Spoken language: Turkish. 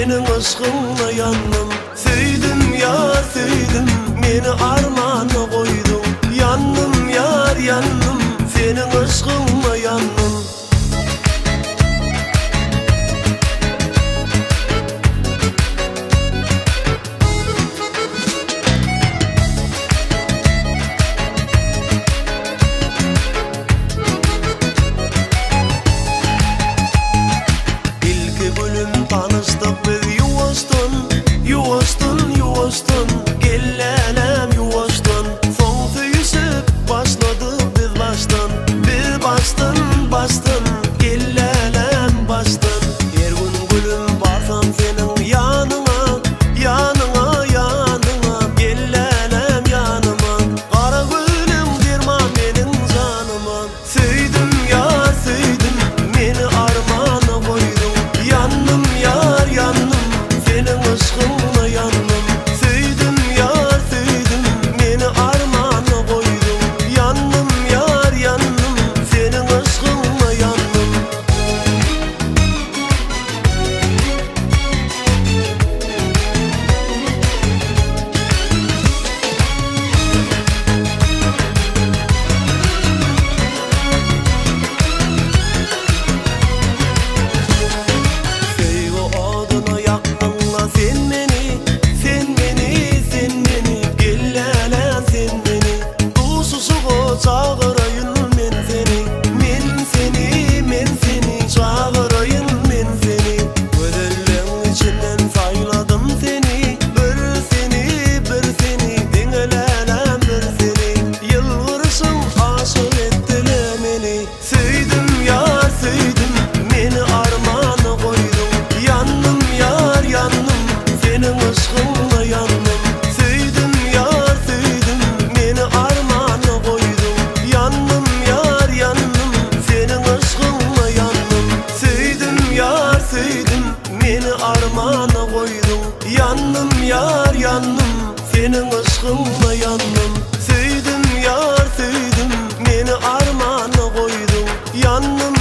senin aşkınla yandım. Söydüm yar söydüm, meni armana koydum. Yandım yar yandım, senin aşkınla yandım. Gellelem yuvastan, son tüysüp başladı biz baştan. Bir bastın, gellelem bastın. Her gün gülüm barsam senin yanına, yanına, yanına. Gellelem yanıma, kara gülüm dirma benim canıma. Söydüm ya söydüm, beni armana koydum. Yandım yar yandım, senin aşkınla yandım. Beni armana koydum. Yandım yar yandım, senin aşkınla yandım. Söydüm yar söydüm, beni armana koydum. Yandım